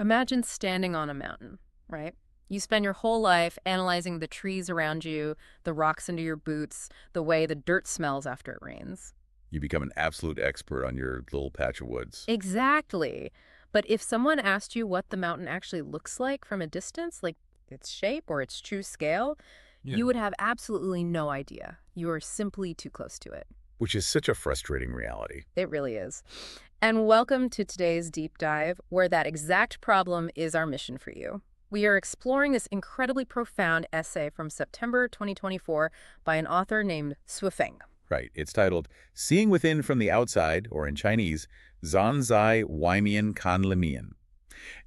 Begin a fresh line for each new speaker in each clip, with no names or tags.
Imagine standing on a mountain, right? You spend your whole life analyzing the trees around you, the rocks under your boots, the way the dirt smells after it rains.
You become an absolute expert on your little patch of woods.
Exactly. But if someone asked you what the mountain actually looks like from a distance, like its shape or its true scale,
Yeah.
you would have absolutely no idea. You are simply too close to it.
Which is such a frustrating reality.
It really is. And welcome to today's deep dive, where that exact problem is our mission for you. We are exploring this incredibly profound essay from September 2024 by an author named Feng.
Right. It's titled Seeing Within from the Outside, or in Chinese, Zanzai Weimian Kan Limian.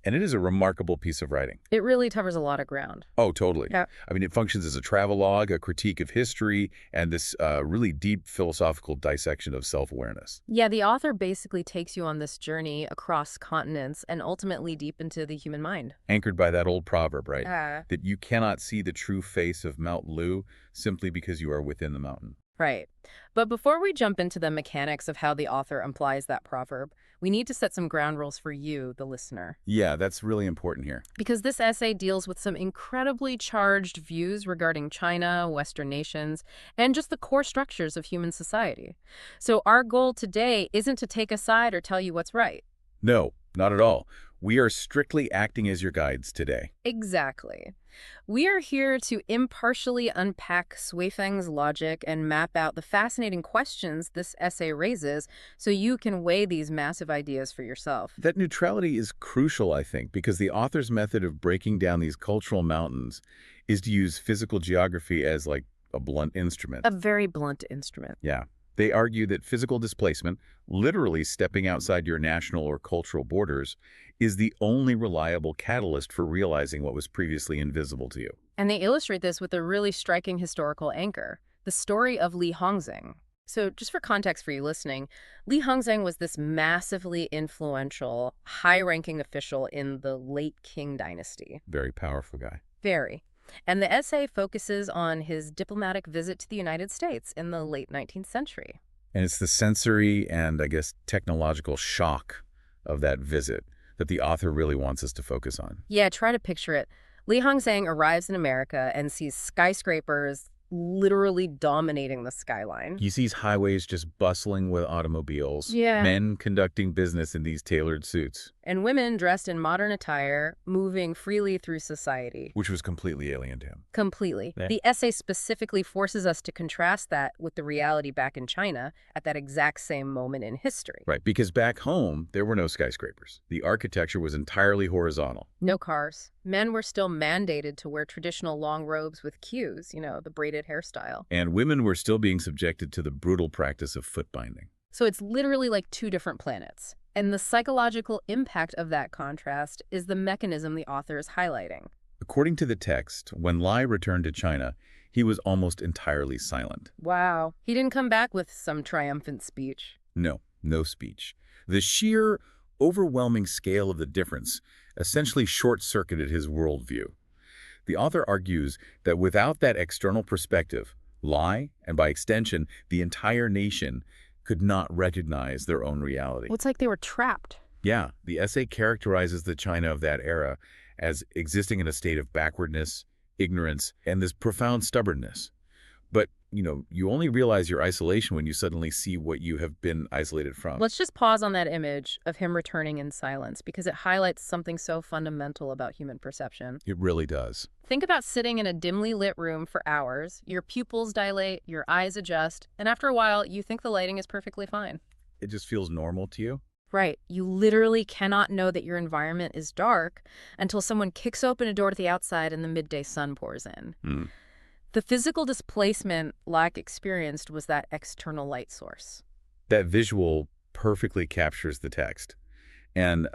And it is a remarkable piece of writing.
It really covers a lot of ground.
Oh, totally.
Yeah.
I mean, it functions as a travelogue, a critique of history, and this really deep philosophical dissection of self-awareness.
Yeah, the author basically takes you on this journey across continents and ultimately deep into the human mind.
Anchored by that old proverb, right?
Uh,
That you cannot see the true face of Mount Lu simply because you are within the mountain.
Right. But before we jump into the mechanics of how the author applies that proverb, we need to set some ground rules for you, the listener.
Yeah, that's really important here.
Because this essay deals with some incredibly charged views regarding China, Western nations, and just the core structures of human society. So our goal today isn't to take a side or tell you what's right.
No, not at all. We are strictly acting as your guides today.
Exactly. We are here to impartially unpack Feng's logic and map out the fascinating questions this essay raises so you can weigh these massive ideas for yourself.
That neutrality is crucial, I think, because the author's method of breaking down these cultural mountains is to use physical geography as like a blunt instrument.
A very blunt instrument.
Yeah. They argue that physical displacement, literally stepping outside your national or cultural borders, is the only reliable catalyst for realizing what was previously invisible to you.
And they illustrate this with a really striking historical anchor, the story of Li Hongzhang. So just for context for you listening, Li Hongzhang was this massively influential, high-ranking official in the late Qing dynasty.
Very powerful guy.
Very. And the essay focuses on his diplomatic visit to the United States in the late 19th century.
And it's the sensory and, I guess, technological shock of that visit that the author really wants us to focus on.
Yeah, try to picture it. Li Hongzhang arrives in America and sees skyscrapers literally dominating the skyline.
He sees highways just bustling with automobiles,
Yeah.
men conducting business in these tailored suits,
And women dressed in modern attire, moving freely through society.
which was completely alien to him.
Completely.
Yeah.
The essay specifically forces us to contrast that with the reality back in China at that exact same moment in history.
Right, because back home, there were no skyscrapers. The architecture was entirely horizontal.
No cars. Men were still mandated to wear traditional long robes with queues, the braided hairstyle.
And women were still being subjected to the brutal practice of foot binding.
So it's literally like two different planets. And the psychological impact of that contrast is the mechanism the author is highlighting.
According to the text, when Lai returned to China, he was almost entirely silent.
Wow. He didn't come back with some triumphant speech.
No speech. The sheer, overwhelming scale of the difference essentially short-circuited his worldview. The author argues that without that external perspective, Lai, and by extension, the entire nation, could not recognize their own reality.
Well, it's like they were trapped.
Yeah, the essay characterizes the China of that era as existing in a state of backwardness, ignorance, and this profound stubbornness. But, you only realize your isolation when you suddenly see what you have been isolated from.
Let's just pause on that image of him returning in silence because it highlights something so fundamental about human perception.
It really does.
Think about sitting in a dimly lit room for hours. Your pupils dilate, your eyes adjust, and after a while, you think the lighting is perfectly fine.
It just feels normal to you.
Right. You literally cannot know that your environment is dark until someone kicks open a door to the outside and the midday sun pours in.
Mm.
The physical displacement Locke experienced was that external light source.
That visual perfectly captures the text. And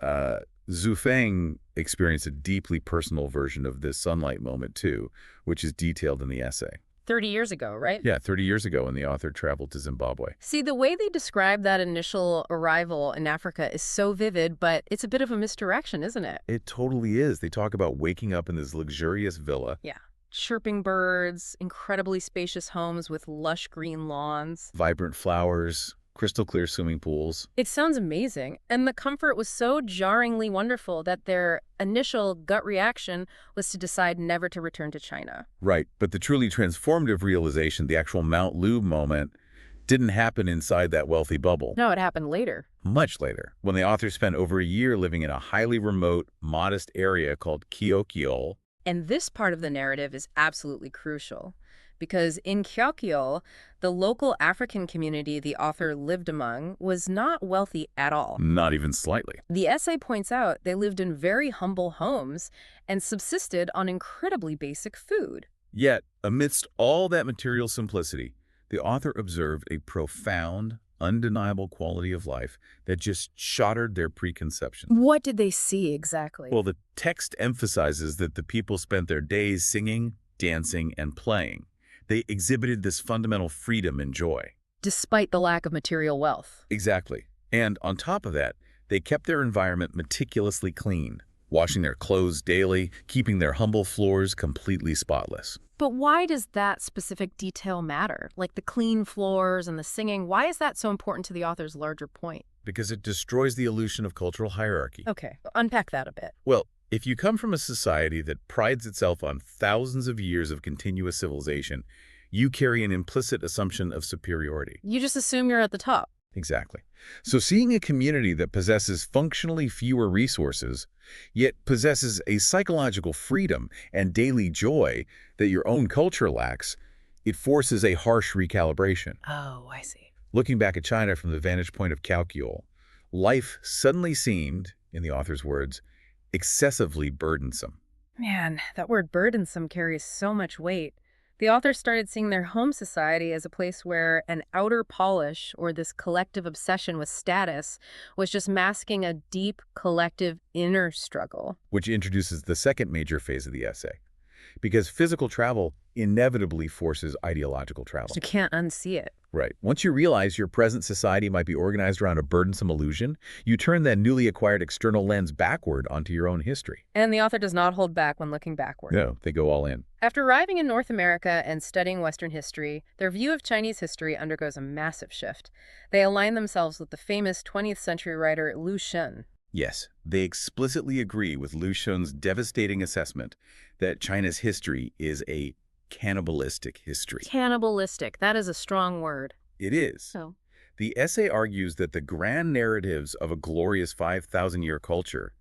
Feng experienced a deeply personal version of this sunlight moment too, which is detailed in the essay.
30 years ago, right?
Yeah, 30 years ago when the author traveled to Zimbabwe.
See, the way they describe that initial arrival in Africa is so vivid, but it's a bit of a misdirection, isn't it?
It totally is. They talk about waking up in this luxurious villa.
Yeah. Chirping birds, incredibly spacious homes with lush green lawns.
Vibrant flowers, crystal clear swimming pools.
It sounds amazing, and the comfort was so jarringly wonderful that their initial gut reaction was to decide never to return to China.
Right, but the truly transformative realization, the actual Mount Lu moment, didn't happen inside that wealthy bubble.
No, it happened later.
Much later, when the author spent over a year living in a highly remote, modest area called Kyokyol.
And this part of the narrative is absolutely crucial, because in Kyokyol, the local African community the author lived among was not wealthy at all.
Not even slightly.
The essay points out they lived in very humble homes and subsisted on incredibly basic food.
Yet, amidst all that material simplicity, the author observed a profound, undeniable quality of life that just shattered their preconceptions.
What did they see exactly?
Well, the text emphasizes that the people spent their days singing, dancing, and playing. They exhibited this fundamental freedom and joy.
Despite the lack of material wealth.
Exactly. And on top of that, they kept their environment meticulously clean, washing their clothes daily, keeping their humble floors completely spotless.
But why does that specific detail matter? Like the clean floors and the singing, why is that so important to the author's larger point?
Because it destroys the illusion of cultural hierarchy.
Okay, unpack that a bit.
Well, if you come from a society that prides itself on thousands of years of continuous civilization, you carry an implicit assumption of superiority.
You just assume you're at the top.
Exactly. So seeing a community that possesses functionally fewer resources, yet possesses a psychological freedom and daily joy that your own culture lacks, it forces a harsh recalibration.
Oh, I see.
Looking back at China from the vantage point of Kyokyol, life suddenly seemed, in the author's words, excessively burdensome.
Man, that word burdensome carries so much weight. The author started seeing their home society as a place where an outer polish, or this collective obsession with status, was just masking a deep collective inner struggle.
Which introduces the second major phase of the essay. Because physical travel inevitably forces ideological travel.
You can't unsee it.
Right. Once you realize your present society might be organized around a burdensome illusion, you turn that newly acquired external lens backward onto your own history.
And the author does not hold back when looking backward.
No, they go all in.
After arriving in North America and studying Western history, their view of Chinese history undergoes a massive shift. They align themselves with the famous 20th century writer Lu Xun.
Yes, they explicitly agree with Lu Xun's devastating assessment that China's history is a cannibalistic history.
Cannibalistic, that is a strong word.
It is.
So,
The essay argues that the grand narratives of a glorious 5,000-year culture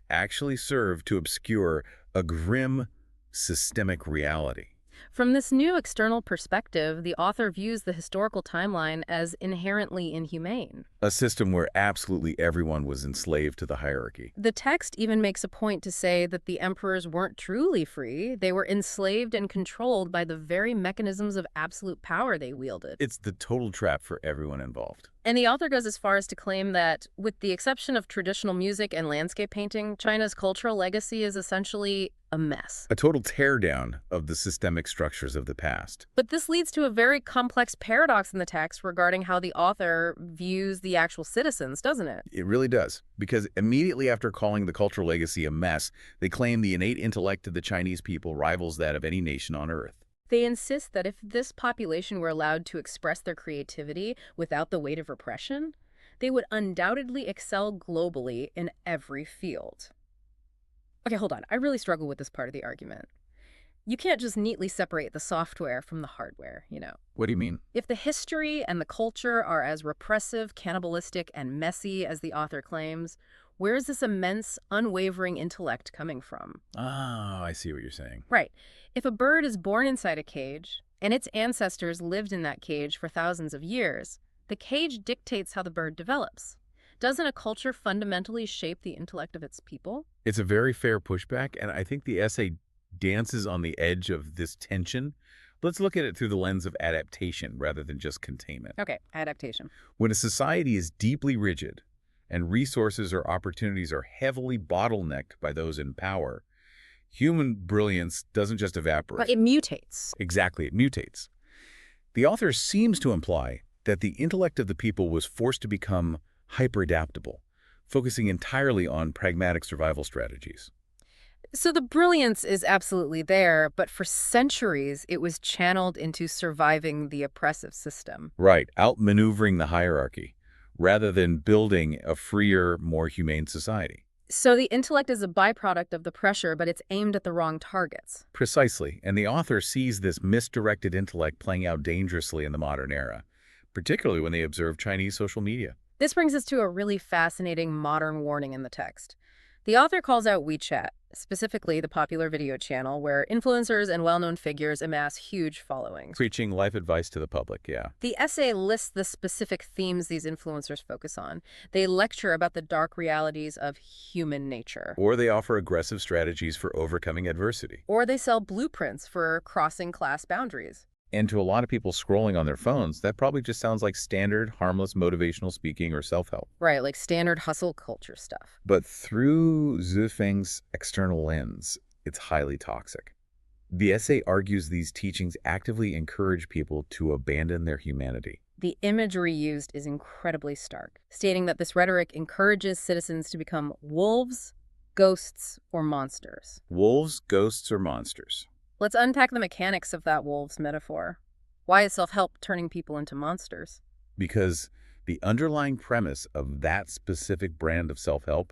actually serve to obscure a grim, systemic reality.
from this new external perspective, the author views the historical timeline as inherently inhumane.
A system where absolutely everyone was enslaved to the hierarchy.
The text even makes a point to say that the emperors weren't truly free. They were enslaved and controlled by the very mechanisms of absolute power they wielded.
It's the total trap for everyone involved.
And the author goes as far as to claim that, with the exception of traditional music and landscape painting, China's cultural legacy is essentially a mess.
A total teardown of the systemic structures of the past.
But this leads to a very complex paradox in the text regarding how the author views the actual citizens, doesn't it?
It really does, because immediately after calling the cultural legacy a mess, they claim the innate intellect of the Chinese people rivals that of any nation on earth.
They insist that if this population were allowed to express their creativity without the weight of repression, they would undoubtedly excel globally in every field. Okay, hold on. I really struggle with this part of the argument. You can't just neatly separate the software from the hardware, you know.
What do you mean?
If the history and the culture are as repressive, cannibalistic, and messy as the author claims, where is this immense, unwavering intellect coming from?
Ah, I see what you're saying.
Right. If a bird is born inside a cage, and its ancestors lived in that cage for thousands of years, the cage dictates how the bird develops. Doesn't a culture fundamentally shape the intellect of its people?
It's a very fair pushback, and I think the essay dances on the edge of this tension. Let's look at it through the lens of adaptation rather than just containment.
Okay, adaptation.
When a society is deeply rigid and resources or opportunities are heavily bottlenecked by those in power, human brilliance doesn't just evaporate.
But it mutates.
Exactly, it mutates. The author seems to imply that the intellect of the people was forced to become hyper-adaptable, focusing entirely on pragmatic survival strategies.
So the brilliance is absolutely there, but for centuries it was channeled into surviving the oppressive system.
Right, outmaneuvering the hierarchy, rather than building a freer, more humane society.
So the intellect is a byproduct of the pressure, but it's aimed at the wrong targets.
Precisely, and the author sees this misdirected intellect playing out dangerously in the modern era, particularly when they observe Chinese social media.
This brings us to a really fascinating modern warning in the text. The author calls out WeChat, specifically the popular video channel where influencers and well-known figures amass huge followings.
Preaching life advice to the public, yeah.
The essay lists the specific themes these influencers focus on. They lecture about the dark realities of human nature.
Or they offer aggressive strategies for overcoming adversity.
Or they sell blueprints for crossing class boundaries.
And to a lot of people scrolling on their phones, that probably just sounds like standard, harmless motivational speaking or self-help.
Right, like standard hustle culture stuff.
But through Zhifeng's external lens, it's highly toxic. The essay argues these teachings actively encourage people to abandon their humanity.
The imagery used is incredibly stark, stating that this rhetoric encourages citizens to become wolves, ghosts, or monsters.
Wolves, ghosts, or monsters?
Let's unpack the mechanics of that wolves metaphor. Why is self-help turning people into monsters?
Because the underlying premise of that specific brand of self-help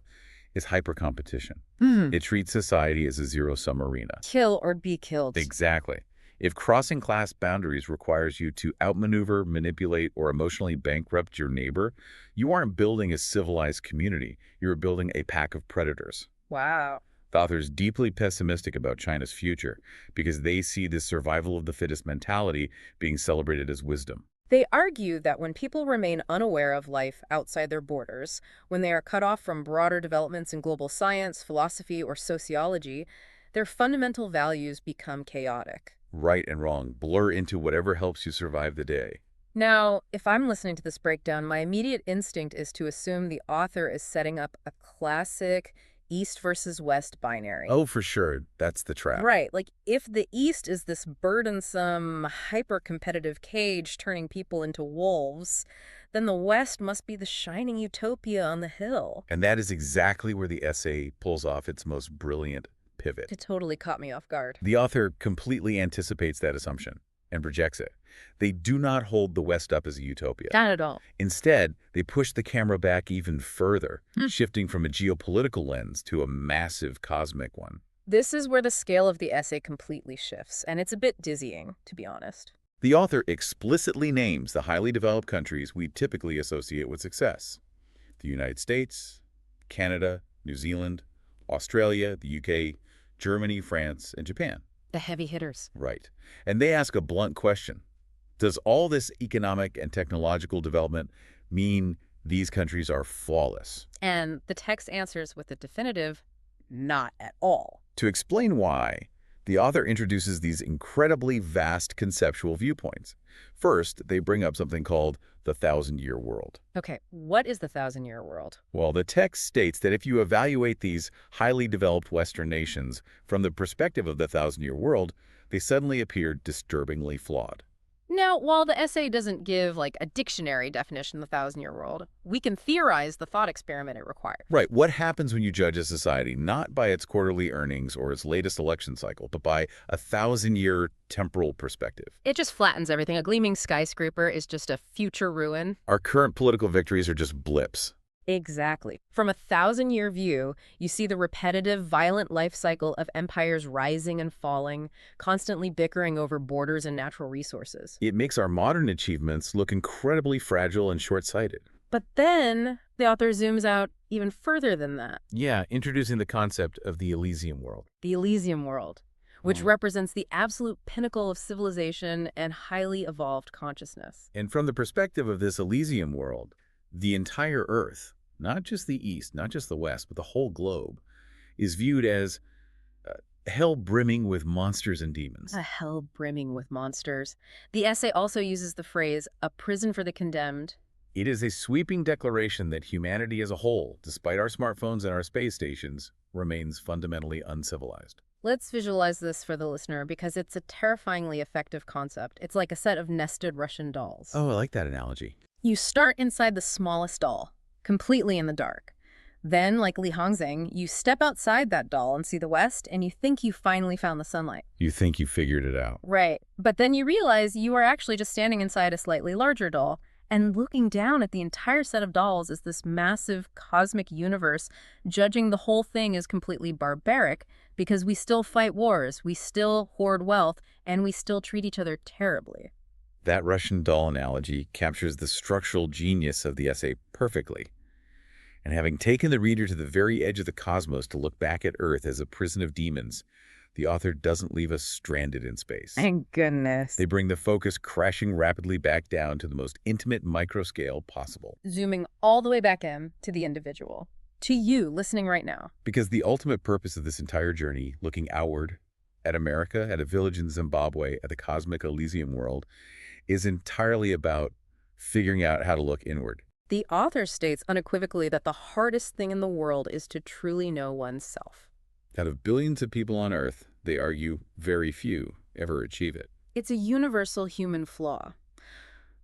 is hyper-competition. It treats society as a zero-sum arena.
Kill or be killed.
Exactly. If crossing class boundaries requires you to outmaneuver, manipulate, or emotionally bankrupt your neighbor, you aren't building a civilized community. You're building a pack of predators.
Wow.
The author is deeply pessimistic about China's future because they see this survival of the fittest mentality being celebrated as wisdom.
They argue that when people remain unaware of life outside their borders, when they are cut off from broader developments in global science, philosophy, or sociology, their fundamental values become chaotic.
Right and wrong blur into whatever helps you survive the day.
Now, if I'm listening to this breakdown, my immediate instinct is to assume the author is setting up a classic East versus West binary.
Oh, for sure. That's the trap.
Right. Like, if the East is this burdensome, hyper-competitive cage turning people into wolves, then the West must be the shining utopia on the hill.
And that is exactly where the essay pulls off its most brilliant pivot.
It totally caught me off guard.
The author completely anticipates that assumption and projects it. They do not hold the West up as a utopia.
Not at all.
Instead, they push the camera back even further, shifting from a geopolitical lens to a massive cosmic one.
This is where the scale of the essay completely shifts, and it's a bit dizzying, to be honest.
The author explicitly names the highly developed countries we typically associate with success: the United States, Canada, New Zealand, Australia, the UK, Germany, France, and Japan.
The heavy hitters.
Right. And they ask a blunt question. Does all this economic and technological development mean these countries are flawless?
And the text answers with a definitive, not at all.
To explain why, the author introduces these incredibly vast conceptual viewpoints. First, they bring up something called the 1,000-year world.
Okay, what is the 1,000-year world?
Well, the text states that if you evaluate these highly developed Western nations from the perspective of the 1,000-year world, they suddenly appear disturbingly flawed.
Now, while the essay doesn't give, like, a dictionary definition of the 1,000-year world, we can theorize the thought experiment it requires.
Right. What happens when you judge a society not by its quarterly earnings or its latest election cycle, but by a 1,000-year temporal perspective?
It just flattens everything. A gleaming skyscraper is just a future ruin.
Our current political victories are just blips.
Exactly. From a 1,000-year view, you see the repetitive, violent life cycle of empires rising and falling, constantly bickering over borders and natural resources.
It makes our modern achievements look incredibly fragile and short-sighted.
But then the author zooms out even further than that.
Yeah, introducing the concept of the Elysium world.
The Elysium world, which represents the absolute pinnacle of civilization and highly evolved consciousness.
And from the perspective of this Elysium world, the entire Earth, not just the East, not just the West, but the whole globe, is viewed as hell brimming with monsters and demons.
A hell brimming with monsters. The essay also uses the phrase, a prison for the condemned.
It is a sweeping declaration that humanity as a whole, despite our smartphones and our space stations, remains fundamentally uncivilized.
Let's visualize this for the listener because it's a terrifyingly effective concept. It's like a set of nested Russian dolls.
Oh, I like that analogy.
You start inside the smallest doll, completely in the dark. Then, like Li Hongxing, you step outside that doll and see the West, and you think you finally found the sunlight.
You think you figured it out.
Right. But then you realize you are actually just standing inside a slightly larger doll, and looking down at the entire set of dolls is this massive cosmic universe, judging the whole thing as completely barbaric because we still fight wars, we still hoard wealth, and we still treat each other terribly.
That Russian doll analogy captures the structural genius of the essay perfectly. And having taken the reader to the very edge of the cosmos to look back at Earth as a prison of demons, the author doesn't leave us stranded in space.
Thank goodness.
They bring the focus crashing rapidly back down to the most intimate microscale possible.
Zooming all the way back in to the individual. To you listening right now.
Because the ultimate purpose of this entire journey, looking outward, at America, at a village in Zimbabwe, at the cosmic Elysium world, is entirely about figuring out how to look inward.
The author states unequivocally that the hardest thing in the world is to truly know oneself.
Out of billions of people on Earth, they argue very few ever achieve it.
It's a universal human flaw.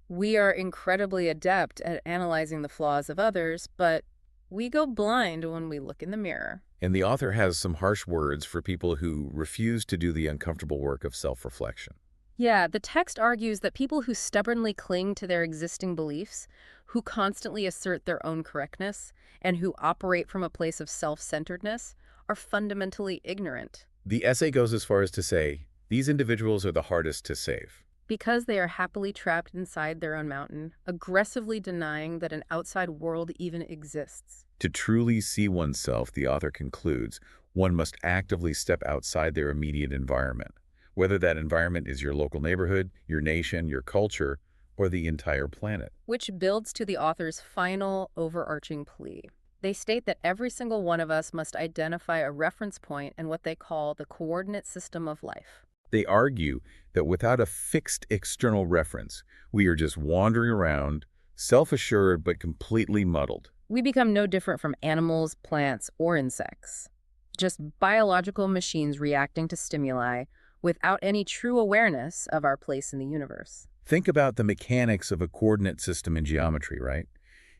We are incredibly adept at analyzing the flaws of others, but we go blind when we look in the mirror.
And the author has some harsh words for people who refuse to do the uncomfortable work of self-reflection.
Yeah, the text argues that people who stubbornly cling to their existing beliefs, who constantly assert their own correctness, and who operate from a place of self-centeredness are fundamentally ignorant.
The essay goes as far as to say, these individuals are the hardest to save.
Because they are happily trapped inside their own mountain, aggressively denying that an outside world even exists.
To truly see oneself, the author concludes, one must actively step outside their immediate environment, whether that environment is your local neighborhood, your nation, your culture, or the entire planet.
Which builds to the author's final overarching plea. They state that every single one of us must identify a reference point in what they call the coordinate system of life.
They argue that without a fixed external reference, we are just wandering around, self-assured but completely muddled.
We become no different from animals, plants, or insects. Just biological machines reacting to stimuli without any true awareness of our place in the universe.
Think about the mechanics of a coordinate system in geometry, right?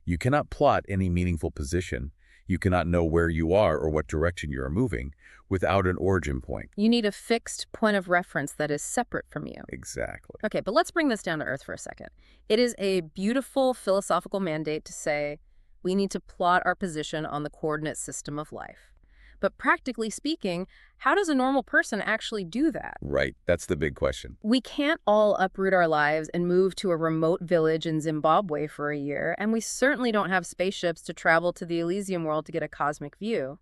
You cannot plot any meaningful position. You cannot know where you are or what direction you are moving without an origin point.
You need a fixed point of reference that is separate from you.
Exactly.
Okay, but let's bring this down to earth for a second. It is a beautiful philosophical mandate to say we need to plot our position on the coordinate system of life. But practically speaking, how does a normal person actually do that?
Right, that's the big question.
We can't all uproot our lives and move to a remote village in Zimbabwe for a year, and we certainly don't have spaceships to travel to the Elysium world to get a cosmic view.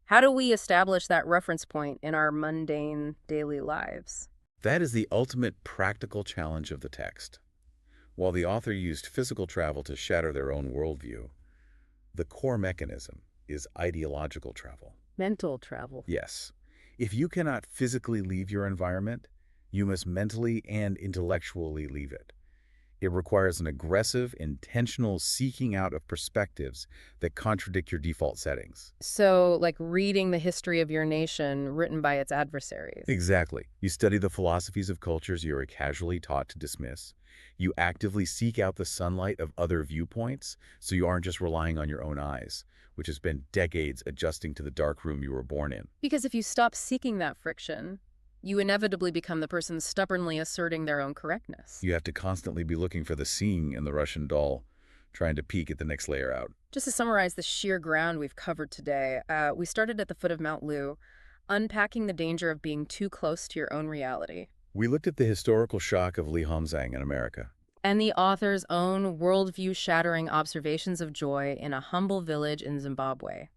How do we establish that reference point in our mundane daily lives?
That is the ultimate practical challenge of the text. While the author used physical travel to shatter their own worldview, the core mechanism is ideological travel.
Mental travel.
Yes. If you cannot physically leave your environment, you must mentally and intellectually leave it. It requires an aggressive, intentional seeking out of perspectives that contradict your default settings.
So, like reading the history of your nation written by its adversaries.
Exactly. You study the philosophies of cultures you are casually taught to dismiss. You actively seek out the sunlight of other viewpoints, so you aren't just relying on your own eyes, which has been decades adjusting to the dark room you were born in.
Because if you stop seeking that friction, you inevitably become the person stubbornly asserting their own correctness.
You have to constantly be looking for the seeing in the Russian doll, trying to peek at the next layer out.
Just to summarize the sheer ground we've covered today, we started at the foot of Mount Lu, unpacking the danger of being too close to your own reality.
We looked at the historical shock of Li Hongxing in America.
And the author's own worldview-shattering observations of joy in a humble village in Zimbabwe.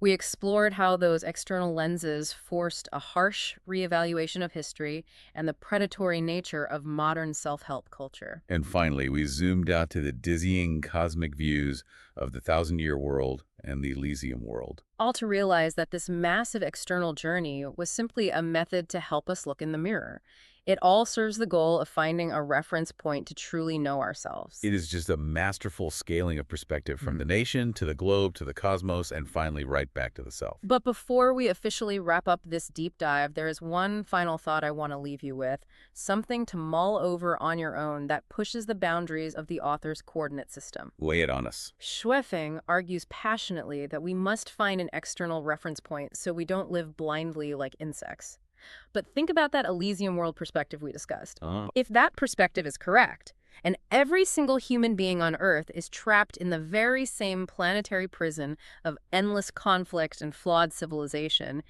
We explored how those external lenses forced a harsh reevaluation of history and the predatory nature of modern self-help culture.
And finally, we zoomed out to the dizzying cosmic views of the thousand-year world and the Elysium world.
All to realize that this massive external journey was simply a method to help us look in the mirror. It all serves the goal of finding a reference point to truly know ourselves.
It is just a masterful scaling of perspective from the nation to the globe to the cosmos and finally right back to the self.
But before we officially wrap up this deep dive, there is one final thought I want to leave you with, something to mull over on your own that pushes the boundaries of the author's coordinate system.
Lay it on us.
Schwefing argues passionately that we must find an external reference point so we don't live blindly like insects. But think about that Elysium world perspective we discussed. If that perspective is correct, and every single human being on Earth is trapped in the very same planetary prison of endless conflict and flawed civilization,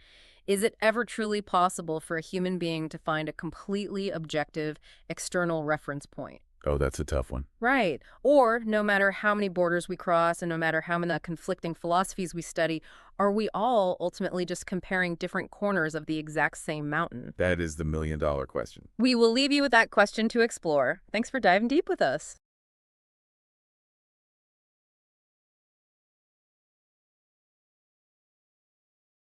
is it ever truly possible for a human being to find a completely objective external reference point?
Oh, that's a tough one.
Right. Or no matter how many borders we cross and no matter how many conflicting philosophies we study, are we all ultimately just comparing different corners of the exact same mountain?
That is the million-dollar question.
We will leave you with that question to explore. Thanks for diving deep with us.